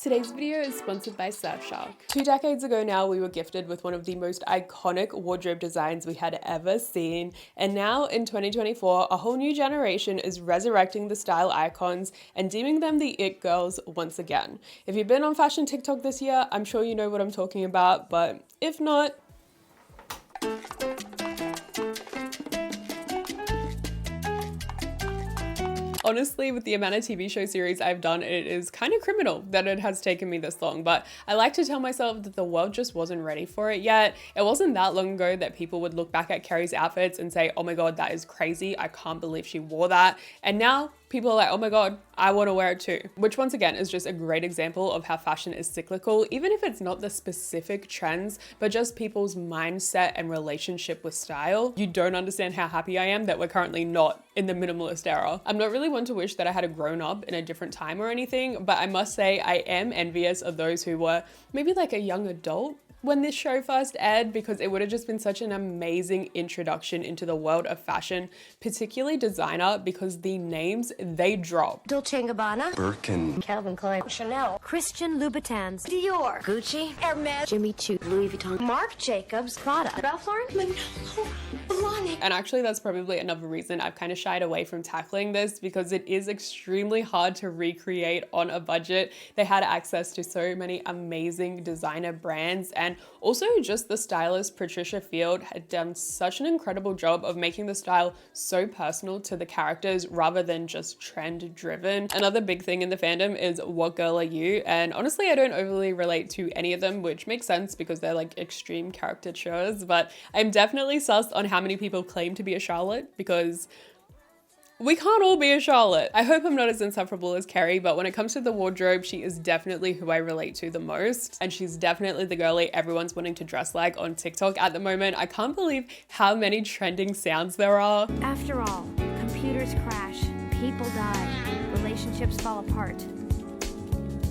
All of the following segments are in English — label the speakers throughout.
Speaker 1: Today's video is sponsored by Surfshark. 2 decades ago now, we were gifted with one of the most iconic wardrobe designs we had ever seen. And now in 2024, a whole new generation is resurrecting the style icons and deeming them the it girls once again. If you've been on fashion TikTok this year, I'm sure you know what I'm talking about, but if not, honestly, with the amount of TV show series I've done, it is kind of criminal that it has taken me this long, but I like to tell myself that the world just wasn't ready for it yet. It wasn't that long ago that people would look back at Carrie's outfits and say, oh my God, that is crazy. I can't believe she wore that. And now people are like, oh my God, I want to wear it too. Which once again is just a great example of how fashion is cyclical, even if it's not the specific trends, but just people's mindset and relationship with style. You don't understand how happy I am that we're currently not in the minimalist era. I'm not really one to wish that I had grown up in a different time or anything, but I must say I am envious of those who were maybe like a young adult when this show first aired, because it would have just been such an amazing introduction into the world of fashion, particularly designer, because the names they drop.
Speaker 2: Dolce & Gabbana,
Speaker 3: Birkin,
Speaker 2: Calvin Klein, Chanel,
Speaker 4: Christian Louboutins,
Speaker 2: Dior, Gucci, Hermes,
Speaker 4: Jimmy Choo, Louis Vuitton,
Speaker 2: Marc Jacobs, Prada, Ralph Lauren, Blondie.
Speaker 1: And actually that's probably another reason I've kind of shied away from tackling this, because it is extremely hard to recreate on a budget. They had access to so many amazing designer brands, and also just the stylist Patricia Field had done such an incredible job of making the style so personal to the characters rather than just trend driven. Another big thing in the fandom is what girl are you? And honestly, I don't overly relate to any of them, which makes sense because they're like extreme caricatures, but I'm definitely sus on how many people claim to be a Charlotte, because we can't all be a Charlotte. I hope I'm not as insufferable as Carrie, but when it comes to the wardrobe, she is definitely who I relate to the most. And she's definitely the girly everyone's wanting to dress like on TikTok at the moment. I can't believe how many trending sounds there are.
Speaker 4: After all, computers crash, people die, relationships fall apart.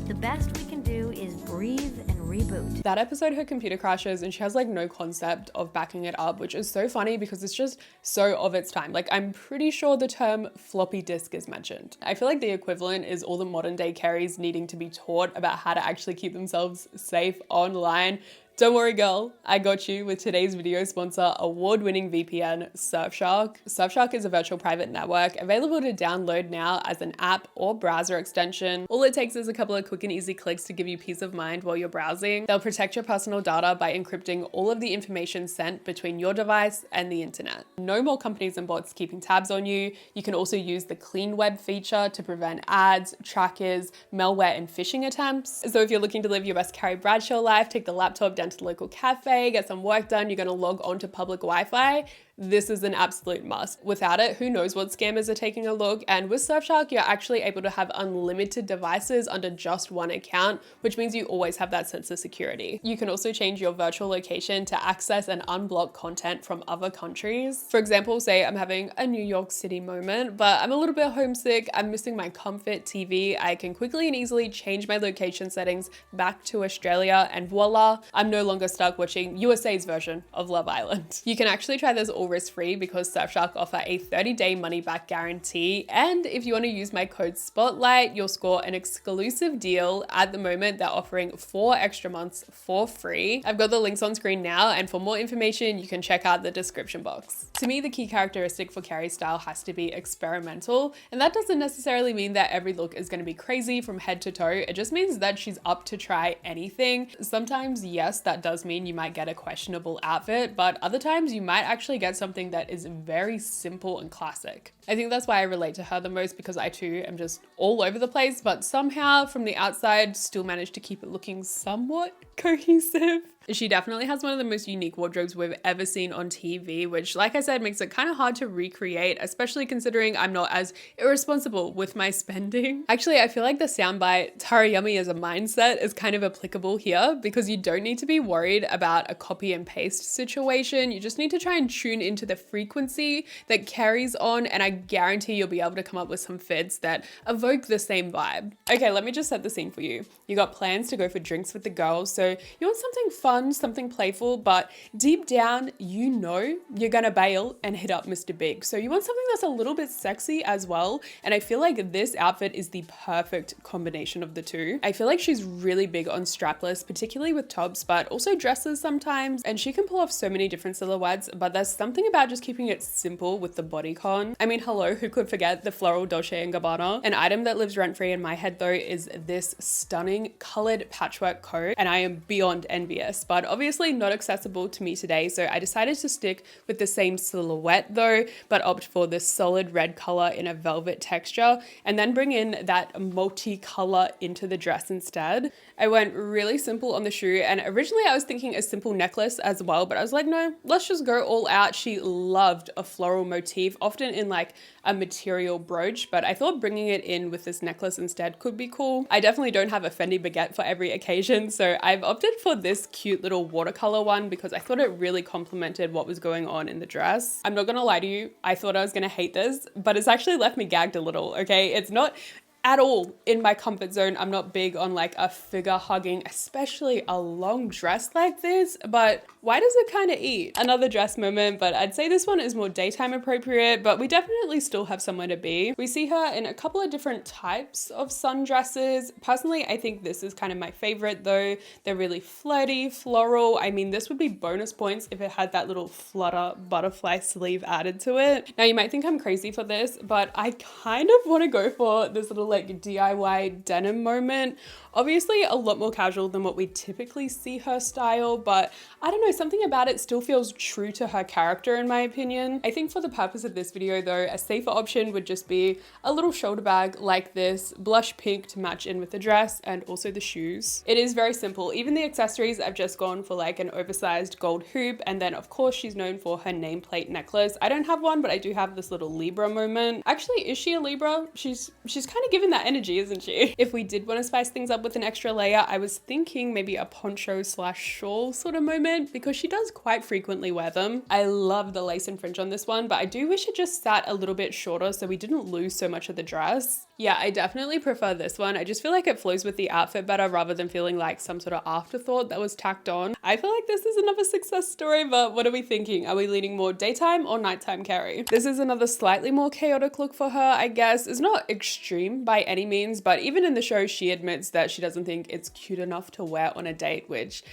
Speaker 4: The best we can do is breathe and reboot.
Speaker 1: That episode, her computer crashes and she has like no concept of backing it up, which is so funny because it's just so of its time. Like, I'm pretty sure the term floppy disk is mentioned. I feel like the equivalent is all the modern day carries needing to be taught about how to actually keep themselves safe online. Don't worry girl, I got you with today's video sponsor, award-winning VPN, Surfshark. Surfshark is a virtual private network available to download now as an app or browser extension. All it takes is a couple of quick and easy clicks to give you peace of mind while you're browsing. They'll protect your personal data by encrypting all of the information sent between your device and the internet. No more companies and bots keeping tabs on you. You can also use the clean web feature to prevent ads, trackers, malware, and phishing attempts. So if you're looking to live your best Carrie Bradshaw life, take the laptop down to the local cafe, get some work done, you're going to log on to public Wi-Fi, this is an absolute must. Without it, who knows what scammers are taking a look. And with Surfshark, you're actually able to have unlimited devices under just one account, which means you always have that sense of security. You can also change your virtual location to access and unblock content from other countries. For example, say I'm having a New York City moment, but I'm a little bit homesick, I'm missing my comfort TV. I can quickly and easily change my location settings back to Australia, and voila, I'm no longer stuck watching USA's version of Love Island. You can actually try this all risk-free because Surfshark offer a 30-day money-back guarantee. And if you want to use my code SPOTLIGHT, you'll score an exclusive deal. At the moment, they're offering 4 extra months for free. I've got the links on screen now, and for more information, you can check out the description box. To me, the key characteristic for Carrie's style has to be experimental, and that doesn't necessarily mean that every look is going to be crazy from head to toe. It just means that she's up to try anything. Sometimes, yes, that does mean you might get a questionable outfit, but other times you might actually get something that is very simple and classic. I think that's why I relate to her the most, because I too am just all over the place, but somehow from the outside still managed to keep it looking somewhat cohesive. She definitely has one of the most unique wardrobes we've ever seen on TV, which, like I said, makes it kind of hard to recreate, especially considering I'm not as irresponsible with my spending. Actually, I feel like the soundbite, Tara Yummy as a mindset, is kind of applicable here, because you don't need to be worried about a copy and paste situation. You just need to try and tune into the frequency that Carrie's on, and I guarantee you'll be able to come up with some fits that evoke the same vibe. Okay, let me just set the scene for you. You got plans to go for drinks with the girls, so you want something fun, something playful, but deep down, you know you're gonna bail and hit up Mr. Big. So you want something that's a little bit sexy as well, and I feel like this outfit is the perfect combination of the two. I feel like she's really big on strapless, particularly with tops, but also dresses sometimes, and she can pull off so many different silhouettes, but there's something about just keeping it simple with the bodycon. I mean, hello, who could forget the floral Dolce & Gabbana? An item that lives rent-free in my head though is this stunning colored patchwork coat, and I am beyond envious, but obviously not accessible to me today, so I decided to stick with the same silhouette though, but opt for this solid red color in a velvet texture, and then bring in that multicolor into the dress instead. I went really simple on the shoe, and originally I was thinking a simple necklace as well, but I was like, no, let's just go all out. She loved a floral motif, often in like a material brooch, but I thought bringing it in with this necklace instead could be cool. I definitely don't have a Fendi baguette for every occasion, so I've opted for this cute little watercolor one because I thought it really complemented what was going on in the dress. I'm not gonna lie to you, I thought I was gonna hate this, but it's actually left me gagged a little, okay? It's not at all in my comfort zone. I'm not big on like a figure hugging, especially a long dress like this, but why does it kind of eat? Another dress moment, but I'd say this one is more daytime appropriate, but we definitely still have somewhere to be. We see her in a couple of different types of sundresses. Personally, I think this is kind of my favorite though. They're really flirty, floral. I mean, this would be bonus points if it had that little flutter butterfly sleeve added to it. Now you might think I'm crazy for this, but I kind of want to go for this little like DIY denim moment. Obviously a lot more casual than what we typically see her style, but I don't know, something about it still feels true to her character in my opinion. I think for the purpose of this video though, a safer option would just be a little shoulder bag like this, blush pink to match in with the dress, and also the shoes. It is very simple. Even the accessories, I've just gone for like an oversized gold hoop, and then of course she's known for her nameplate necklace. I don't have one, but I do have this little Libra moment. Actually, is she a Libra? She's kind of giving that energy, isn't she? If we did want to spice things up with an extra layer, I was thinking maybe a poncho slash shawl sort of moment because she does quite frequently wear them. I love the lace and fringe on this one, but I do wish it just sat a little bit shorter so we didn't lose so much of the dress. Yeah, I definitely prefer this one. I just feel like it flows with the outfit better rather than feeling like some sort of afterthought that was tacked on. I feel like this is another success story, but what are we thinking? Are we leaning more daytime or nighttime Carrie? This is another slightly more chaotic look for her, I guess. It's not extreme by any means, but even in the show, she admits that she doesn't think it's cute enough to wear on a date, which,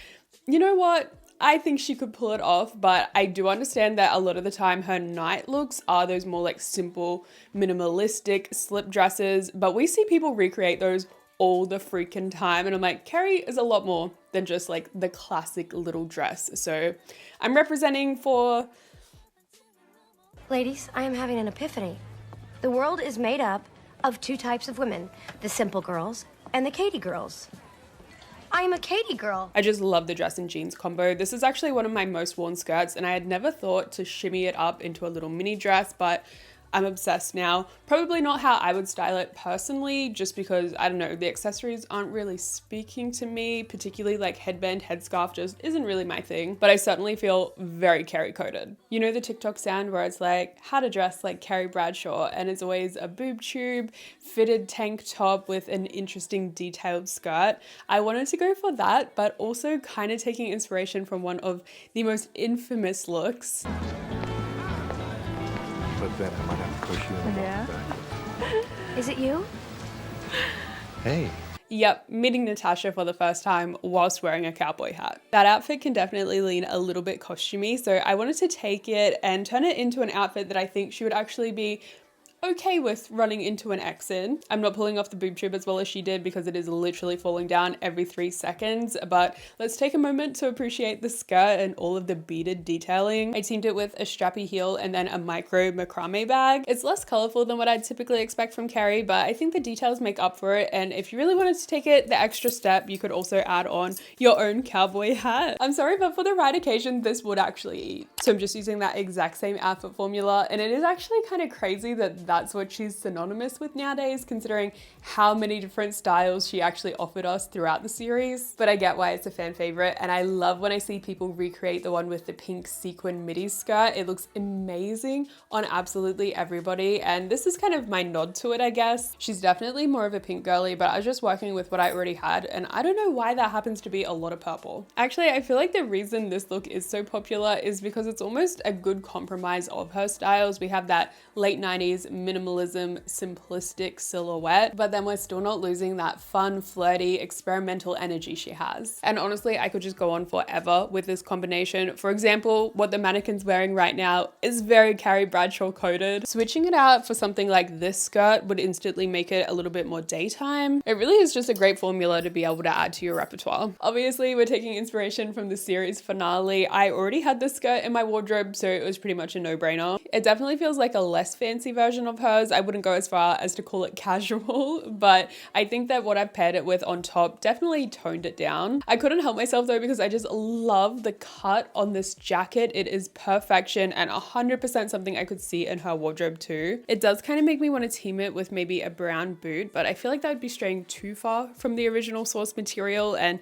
Speaker 1: you know what? I think she could pull it off, but I do understand that a lot of the time her night looks are those more like simple, minimalistic slip dresses, but we see people recreate those all the freaking time. And I'm like, Carrie is a lot more than just like the classic little dress. So I'm representing for...
Speaker 2: Ladies, I am having an epiphany. The world is made up of two types of women, the simple girls and the Katie girls. I am a Katie girl.
Speaker 1: I just love the dress and jeans combo. This is actually one of my most worn skirts, and I had never thought to shimmy it up into a little mini dress, but I'm obsessed now. Probably not how I would style it personally, just because, I don't know, the accessories aren't really speaking to me, particularly like headband, headscarf just isn't really my thing, but I certainly feel very Carrie coded. You know the TikTok sound where it's like, how to dress like Carrie Bradshaw, and it's always a boob tube, fitted tank top with an interesting detailed skirt. I wanted to go for that, but also kind of taking inspiration from one of the most infamous looks.
Speaker 3: But then I might have to push you in the back.
Speaker 2: Is it you?
Speaker 3: Hey.
Speaker 1: Yep, meeting Natasha for the first time whilst wearing a cowboy hat. That outfit can definitely lean a little bit costumey, so I wanted to take it and turn it into an outfit that I think she would actually be okay with running into an X in. I'm not pulling off the boob tube as well as she did because it is literally falling down every 3 seconds, but let's take a moment to appreciate the skirt and all of the beaded detailing. I teamed it with a strappy heel and then a micro macrame bag. It's less colorful than what I'd typically expect from Carrie, but I think the details make up for it, and if you really wanted to take it the extra step, you could also add on your own cowboy hat. I'm sorry, but for the right occasion, this would actually eat. So I'm just using that exact same outfit formula, and it is actually kind of crazy that that's what she's synonymous with nowadays, considering how many different styles she actually offered us throughout the series. But I get why it's a fan favorite, and I love when I see people recreate the one with the pink sequin midi skirt. It looks amazing on absolutely everybody, and this is kind of my nod to it, I guess. She's definitely more of a pink girly, but I was just working with what I already had, and I don't know why that happens to be a lot of purple. Actually, I feel like the reason this look is so popular is because it's almost a good compromise of her styles. We have that late 90s minimalism, simplistic silhouette, but then we're still not losing that fun, flirty, experimental energy she has. And honestly, I could just go on forever with this combination. For example, what the mannequin's wearing right now is very Carrie Bradshaw coded. Switching it out for something like this skirt would instantly make it a little bit more daytime. It really is just a great formula to be able to add to your repertoire. Obviously, we're taking inspiration from the series finale. I already had this skirt in my wardrobe, so it was pretty much a no-brainer. It definitely feels like a less fancy version of hers. I wouldn't go as far as to call it casual, but I think that what I've paired it with on top definitely toned it down. I couldn't help myself though, because I just love the cut on this jacket. It is perfection and 100% something I could see in her wardrobe too. It does kind of make me want to team it with maybe a brown boot, but I feel like that would be straying too far from the original source material, and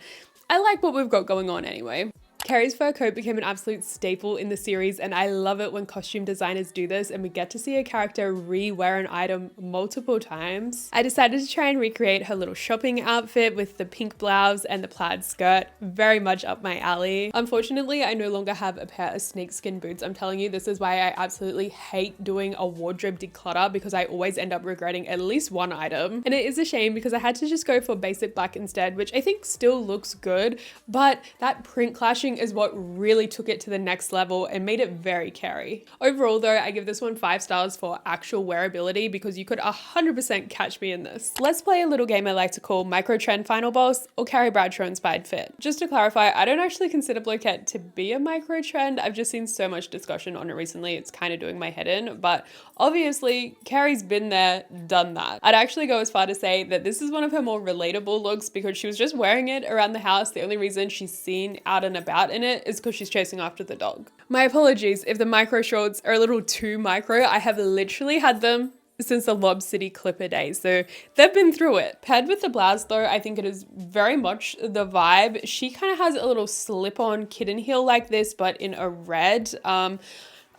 Speaker 1: I like what we've got going on anyway. Carrie's fur coat became an absolute staple in the series, and I love it when costume designers do this and we get to see a character re-wear an item multiple times. I decided to try and recreate her little shopping outfit with the pink blouse and the plaid skirt, very much up my alley. Unfortunately, I no longer have a pair of snakeskin boots. I'm telling you, this is why I absolutely hate doing a wardrobe declutter, because I always end up regretting at least one item. And it is a shame because I had to just go for basic black instead, which I think still looks good, but that print clashing is what really took it to the next level and made it very Carrie. Overall though, I give this one 5 stars for actual wearability, because you could 100% catch me in this. Let's play a little game I like to call Micro Trend Final Boss or Carrie Bradshaw inspired fit. Just to clarify, I don't actually consider bloquette to be a micro trend. I've just seen so much discussion on it recently, it's kind of doing my head in, but obviously Carrie's been there, done that. I'd actually go as far to say that this is one of her more relatable looks, because she was just wearing it around the house. The only reason she's seen out and about in it is because she's chasing after the dog. My apologies if the micro shorts are a little too micro. I have literally had them since the Lob City Clipper days, so they've been through it. Paired with the blouse though, I think it is very much the vibe. She kind of has a little slip-on kitten heel like this, but in a red. I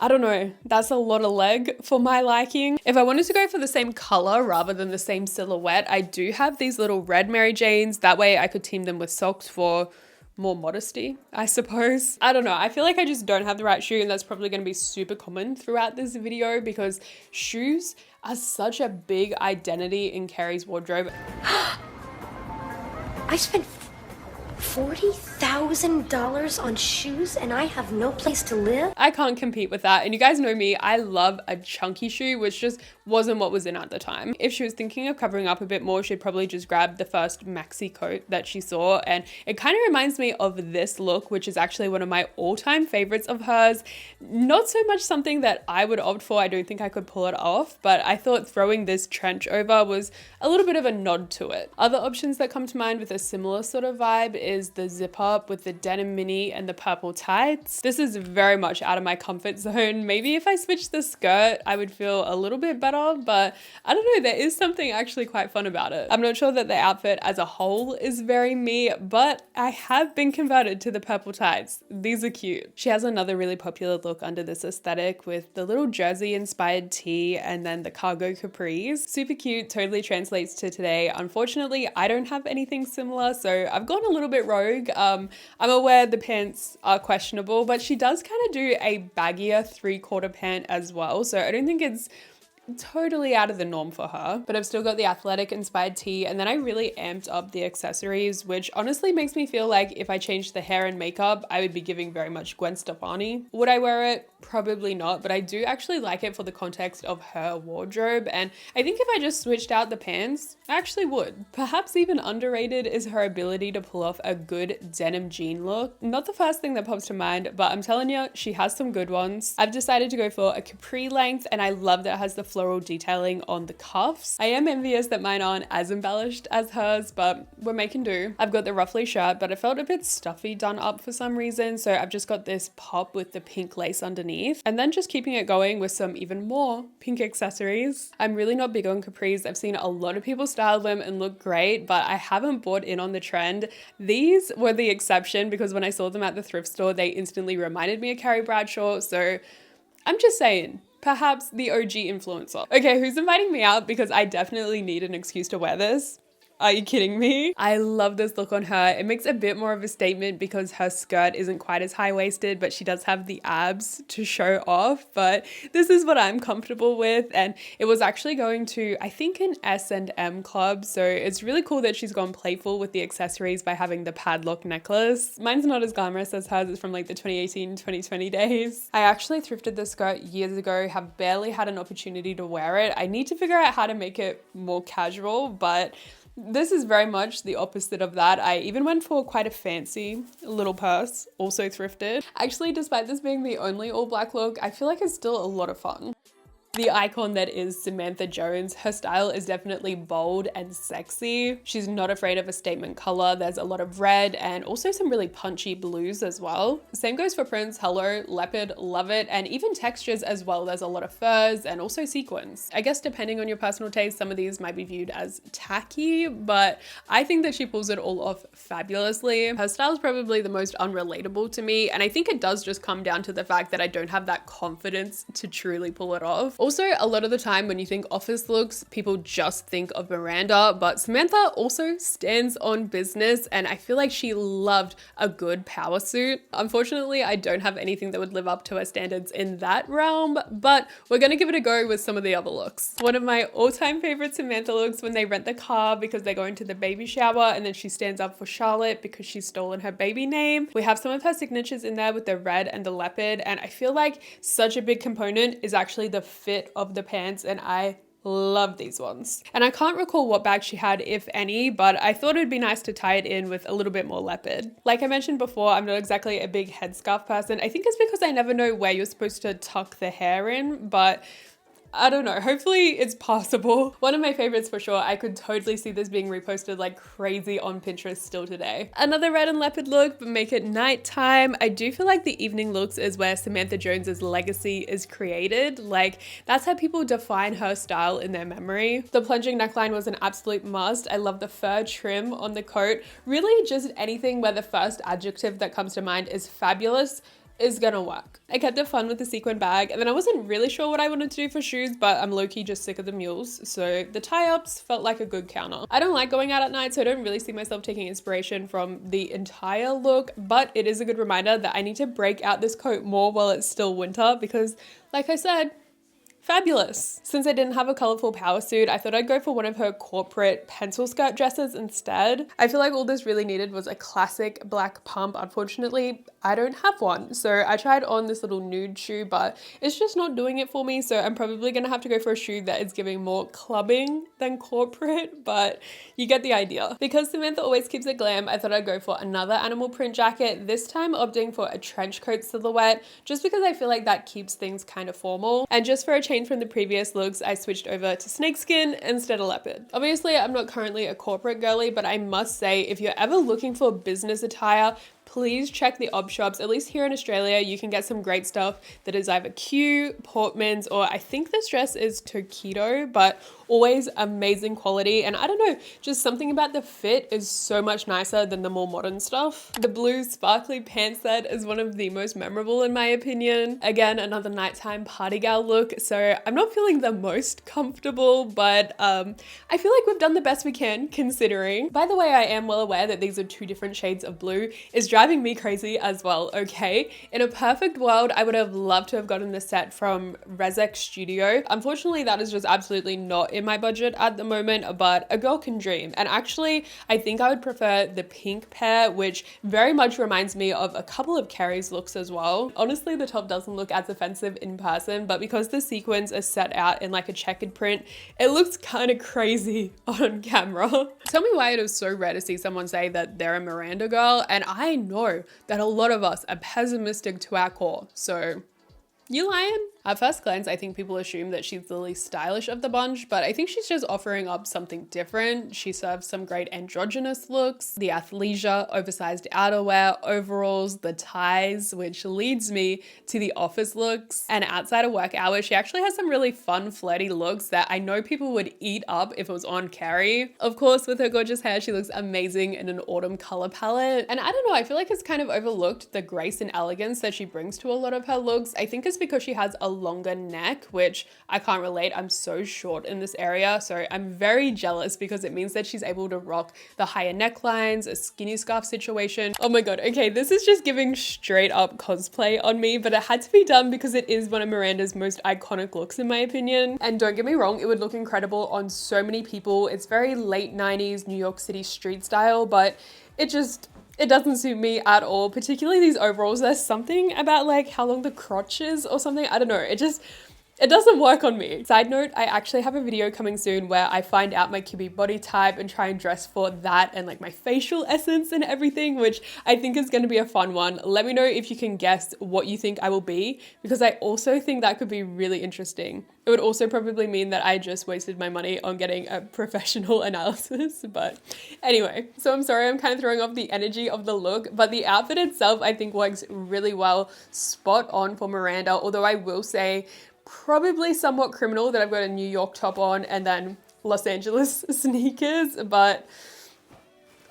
Speaker 1: don't know, that's a lot of leg for my liking. If I wanted to go for the same color rather than the same silhouette, I do have these little red Mary Janes. That way I could team them with socks for more modesty, I suppose. I don't know, I feel like I just don't have the right shoe, and that's probably going to be super common throughout this video, because shoes are such a big identity in Carrie's wardrobe.
Speaker 2: I spent $40,000 on shoes and I have no place to live?
Speaker 1: I can't compete with that. And you guys know me, I love a chunky shoe, which just wasn't what was in at the time. If she was thinking of covering up a bit more, she'd probably just grab the first maxi coat that she saw. And it kind of reminds me of this look, which is actually one of my all-time favorites of hers. Not so much something that I would opt for. I don't think I could pull it off, but I thought throwing this trench over was a little bit of a nod to it. Other options that come to mind with a similar sort of vibe is the zip up with the denim mini and the purple tights. This is very much out of my comfort zone. Maybe if I switched the skirt, I would feel a little bit better, but I don't know, there is something actually quite fun about it. I'm not sure that the outfit as a whole is very me, but I have been converted to the purple tights. These are cute. She has another really popular look under this aesthetic with the little jersey inspired tee and then the cargo capris. Super cute, totally translates to today. Unfortunately, I don't have anything similar, so I've gone a little bit rogue. I'm aware the pants are questionable, but she does kind of do a baggier 3/4 pant as well, so I don't think it's totally out of the norm for her. But I've still got the athletic inspired tee, and then I really amped up the accessories, which honestly makes me feel like if I changed the hair and makeup, I would be giving very much Gwen Stefani. Would I wear it? Probably not, but I do actually like it for the context of her wardrobe, and I think if I just switched out the pants, I actually would. Perhaps even underrated is her ability to pull off a good denim jean look. Not the first thing that pops to mind, but I'm telling you, she has some good ones. I've decided to go for a capri length, and I love that it has the floral detailing on the cuffs. I am envious that mine aren't as embellished as hers, but we're making do. I've got the ruffly shirt, but I felt a bit stuffy done up for some reason, so I've just got this pop with the pink lace underneath underneath, and then just keeping it going with some even more pink accessories. I'm really not big on capris. I've seen a lot of people style them and look great, but I haven't bought in on the trend. These were the exception because when I saw them at the thrift store, they instantly reminded me of Carrie Bradshaw. So I'm just saying, perhaps the OG influencer. Okay, who's inviting me out? Because I definitely need an excuse to wear this. Are you kidding me? I love this look on her. It makes a bit more of a statement because her skirt isn't quite as high-waisted, but she does have the abs to show off. But this is what I'm comfortable with. And it was actually going to, I think, an S&M club. So it's really cool that she's gone playful with the accessories by having the padlock necklace. Mine's not as glamorous as hers. It's from like the 2018-2020 days. I actually thrifted this skirt years ago, have barely had an opportunity to wear it. I need to figure out how to make it more casual, but this is very much the opposite of that. I even went for quite a fancy little purse, also thrifted. Actually, despite this being the only all black look, I feel like it's still a lot of fun. The icon that is Samantha Jones, her style is definitely bold and sexy. She's not afraid of a statement color. There's a lot of red and also some really punchy blues as well. Same goes for prints, hello, leopard, love it, and even textures as well. There's a lot of furs and also sequins. I guess depending on your personal taste, some of these might be viewed as tacky, but I think that she pulls it all off fabulously. Her style is probably the most unrelatable to me, and I think it does just come down to the fact that I don't have that confidence to truly pull it off. Also, a lot of the time when you think office looks, people just think of Miranda, but Samantha also stands on business, and I feel like she loved a good power suit. Unfortunately, I don't have anything that would live up to her standards in that realm, but we're gonna give it a go with some of the other looks. One of my all-time favorite Samantha looks when they rent the car because they're going to the baby shower and then she stands up for Charlotte because she's stolen her baby name. We have some of her signatures in there with the red and the leopard, and I feel like such a big component is actually the fit of the pants, and I love these ones. And I can't recall what bag she had, if any, but I thought it'd be nice to tie it in with a little bit more leopard. Like I mentioned before, I'm not exactly a big headscarf person. I think it's because I never know where you're supposed to tuck the hair in, but I don't know, hopefully it's possible. One of my favorites for sure. I could totally see this being reposted like crazy on Pinterest still today. Another red and leopard look, but make it nighttime. I do feel like the evening looks is where Samantha Jones's legacy is created. Like that's how people define her style in their memory. The plunging neckline was an absolute must. I love the fur trim on the coat. Really just anything where the first adjective that comes to mind is fabulous is gonna work. I kept it fun with the sequin bag, and then I wasn't really sure what I wanted to do for shoes, but I'm low-key just sick of the mules, so the tie-ups felt like a good counter. I don't like going out at night, so I don't really see myself taking inspiration from the entire look, but it is a good reminder that I need to break out this coat more while it's still winter because, like I said, fabulous. Since I didn't have a colorful power suit, I thought I'd go for one of her corporate pencil skirt dresses instead. I feel like all this really needed was a classic black pump. Unfortunately, I don't have one. So I tried on this little nude shoe, but it's just not doing it for me. So I'm probably gonna have to go for a shoe that is giving more clubbing than corporate, but you get the idea. Because Samantha always keeps it glam, I thought I'd go for another animal print jacket, this time opting for a trench coat silhouette, just because I feel like that keeps things kind of formal. And just for a change from the previous looks, I switched over to snakeskin instead of leopard. Obviously, I'm not currently a corporate girly, but I must say, if you're ever looking for business attire, please check the op shops. At least here in Australia, you can get some great stuff that is either cute, Portman's, or I think this dress is Tokido, but always amazing quality. And I don't know, just something about the fit is so much nicer than the more modern stuff. The blue sparkly pants set is one of the most memorable in my opinion. Again, another nighttime party gal look. So I'm not feeling the most comfortable, but I feel like we've done the best we can considering. By the way, I am well aware that these are two different shades of blue. It's driving me crazy as well, okay? In a perfect world, I would have loved to have gotten the set from Rezek Studio. Unfortunately, that is just absolutely not in my budget at the moment, but a girl can dream. And actually, I think I would prefer the pink pair, which very much reminds me of a couple of Carrie's looks as well. Honestly, the top doesn't look as offensive in person, but because the sequins are set out in like a checkered print, it looks kind of crazy on camera. Tell me why it is so rare to see someone say that they're a Miranda girl, and I know that a lot of us are pessimistic to our core, so you lying? At first glance, I think people assume that she's the least stylish of the bunch, but I think she's just offering up something different. She serves some great androgynous looks, the athleisure, oversized outerwear, overalls, the ties, which leads me to the office looks. And outside of work hours, she actually has some really fun, flirty looks that I know people would eat up if it was on Carrie. Of course, with her gorgeous hair, she looks amazing in an autumn color palette. And I don't know, I feel like it's kind of overlooked the grace and elegance that she brings to a lot of her looks. I think it's because she has a longer neck, which I can't relate. I'm so short in this area. So I'm very jealous because it means that she's able to rock the higher necklines, a skinny scarf situation. Oh my God. Okay. This is just giving straight up cosplay on me, but it had to be done because it is one of Miranda's most iconic looks in my opinion. And don't get me wrong, it would look incredible on so many people. It's very late 90s New York City street style, but it doesn't suit me at all, particularly these overalls. There's something about like how long the crotch is or something. I don't know. It doesn't work on me. Side note, I actually have a video coming soon where I find out my Kibbe body type and try and dress for that and like my facial essence and everything, which I think is going to be a fun one. Let me know if you can guess what you think I will be, because I also think that could be really interesting. It would also probably mean that I just wasted my money on getting a professional analysis, but anyway. So I'm sorry, I'm kind of throwing off the energy of the look, but the outfit itself I think works really well, spot on for Miranda, although I will say probably somewhat criminal that I've got a New York top on and then Los Angeles sneakers, but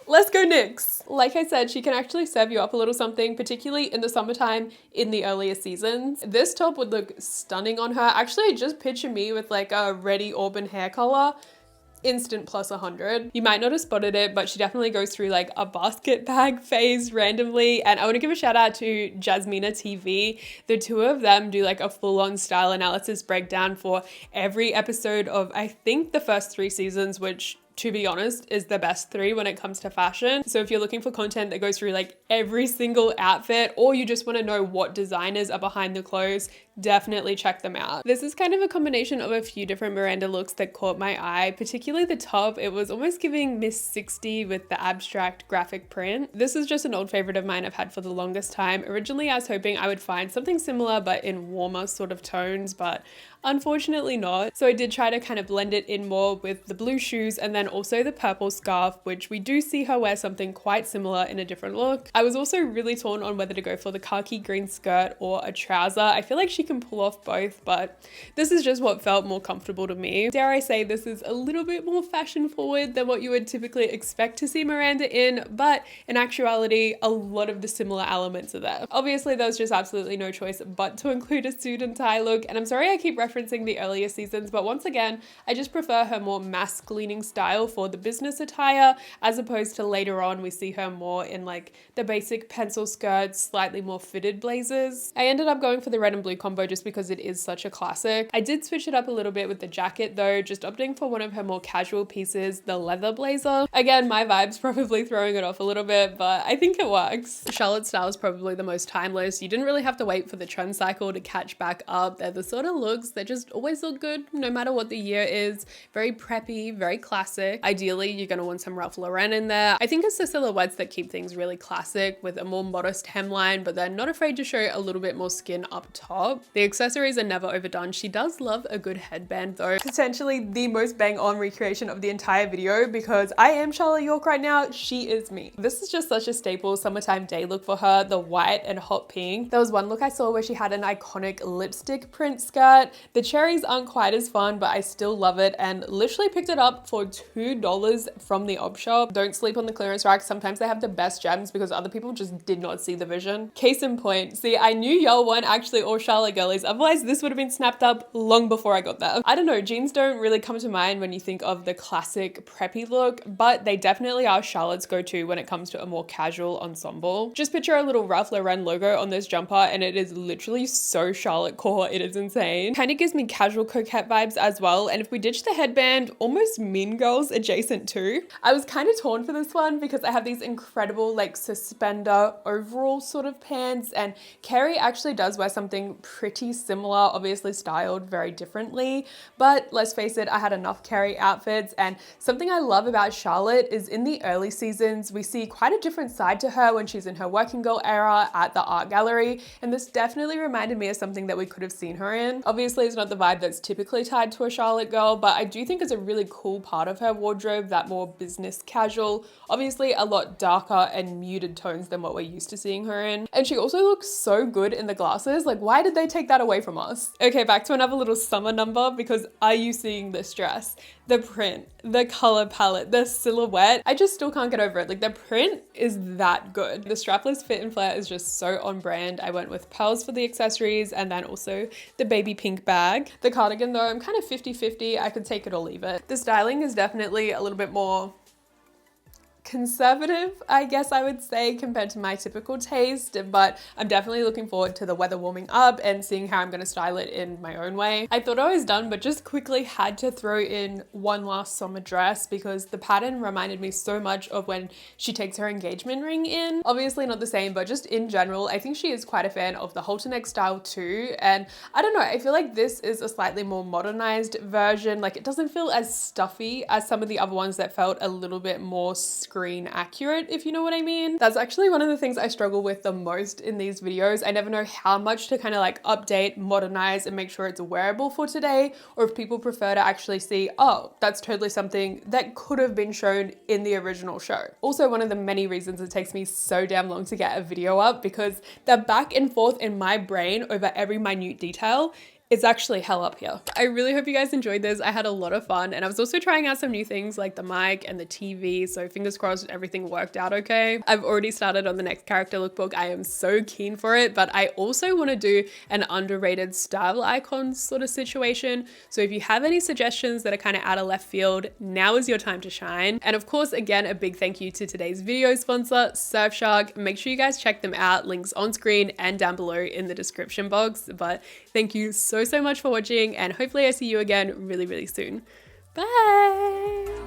Speaker 1: let's go Nyx. Like I said, she can actually serve you up a little something, particularly in the summertime in the earlier seasons. This top would look stunning on her. Actually, just picture me with like a reddy auburn hair color. Instant plus 100. You might not have spotted it, but she definitely goes through like a basket bag phase randomly. And I want to give a shout out to Jasmina TV. The two of them do like a full-on style analysis breakdown for every episode of, I think, the first 3 seasons, which to be honest, is the best 3 when it comes to fashion. So if you're looking for content that goes through like every single outfit, or you just want to know what designers are behind the clothes, definitely check them out. This is kind of a combination of a few different Miranda looks that caught my eye, particularly the top. It was almost giving Miss 60 with the abstract graphic print. This is just an old favorite of mine I've had for the longest time. Originally, I was hoping I would find something similar, but in warmer sort of tones, but unfortunately not. So I did try to kind of blend it in more with the blue shoes and then also the purple scarf, which we do see her wear something quite similar in a different look. I was also really torn on whether to go for the khaki green skirt or a trouser. I feel like she can pull off both, but this is just what felt more comfortable to me. Dare I say this is a little bit more fashion forward than what you would typically expect to see Miranda in, but in actuality, a lot of the similar elements are there. Obviously, there was just absolutely no choice but to include a suit and tie look, and I'm sorry I keep referencing the earlier seasons, but once again, I just prefer her more mask-leaning style for the business attire, as opposed to later on we see her more in like the basic pencil skirts, slightly more fitted blazers. I ended up going for the red and blue combo just because it is such a classic. I did switch it up a little bit with the jacket though, just opting for one of her more casual pieces, the leather blazer. Again, my vibe's probably throwing it off a little bit, but I think it works. Charlotte's style is probably the most timeless. You didn't really have to wait for the trend cycle to catch back up. They're the sort of looks that just always look good no matter what the year is. Very preppy, very classic. Ideally, you're gonna want some Ralph Lauren in there. I think it's the silhouettes that keep things really classic with a more modest hemline, but they're not afraid to show a little bit more skin up top. The accessories are never overdone. She does love a good headband though. Potentially the most bang on recreation of the entire video, because I am Charlotte York right now. She is me. This is just such a staple summertime day look for her, the white and hot pink. There was one look I saw where she had an iconic lipstick print skirt. The cherries aren't quite as fun, but I still love it and literally picked it up for $2 from the op shop. Don't sleep on the clearance rack. Sometimes they have the best gems because other people just did not see the vision. Case in point, see, I knew y'all weren't actually all Charlotte girlies. Otherwise, this would have been snapped up long before I got there. I don't know, jeans don't really come to mind when you think of the classic preppy look, but they definitely are Charlotte's go-to when it comes to a more casual ensemble. Just picture a little Ralph Lauren logo on this jumper and it is literally so Charlotte core, it is insane. Kind of gives me casual coquette vibes as well, and if we ditch the headband, almost Mean Girls adjacent too. I was kind of torn for this one because I have these incredible like suspender overall sort of pants, and Carrie actually does wear something pretty similar, obviously styled very differently, but let's face it, I had enough Carrie outfits. And something I love about Charlotte is in the early seasons, we see quite a different side to her when she's in her working girl era at the art gallery. And this definitely reminded me of something that we could have seen her in. Obviously, it's not the vibe that's typically tied to a Charlotte girl, but I do think it's a really cool part of her wardrobe, that more business casual, obviously a lot darker and muted tones than what we're used to seeing her in. And she also looks so good in the glasses. Like, why did they take that away from us? Okay, back to another little summer number, because are you seeing this dress? The print, the color palette, the silhouette, I just still can't get over it. Like, the print is that good. The strapless fit and flare is just so on brand. I went with pearls for the accessories and then also the baby pink bag. The cardigan though, I'm kind of 50-50. I could take it or leave it. The styling is definitely a little bit more conservative, I guess I would say, compared to my typical taste, but I'm definitely looking forward to the weather warming up and seeing how I'm going to style it in my own way. I thought I was done, but just quickly had to throw in one last summer dress because the pattern reminded me so much of when she takes her engagement ring in. Obviously not the same, but just in general, I think she is quite a fan of the halter neck style too. And I don't know, I feel like this is a slightly more modernized version. Like, it doesn't feel as stuffy as some of the other ones that felt a little bit more screen accurate, if you know what I mean. That's actually one of the things I struggle with the most in these videos. I never know how much to kind of like update, modernize, and make sure it's wearable for today, or if people prefer to actually see, oh, that's totally something that could have been shown in the original show. Also, one of the many reasons it takes me so damn long to get a video up, because the back and forth in my brain over every minute detail, it's actually hell up here. I really hope you guys enjoyed this. I had a lot of fun, and I was also trying out some new things like the mic and the TV, so fingers crossed everything worked out okay. I've already started on the next character lookbook. I am so keen for it, but I also want to do an underrated style icon sort of situation. So if you have any suggestions that are kind of out of left field, now is your time to shine. And of course, again, a big thank you to today's video sponsor, Surfshark. Make sure you guys check them out. Links on screen and down below in the description box. But thank you so much for watching, and hopefully I see you again really, really soon. Bye!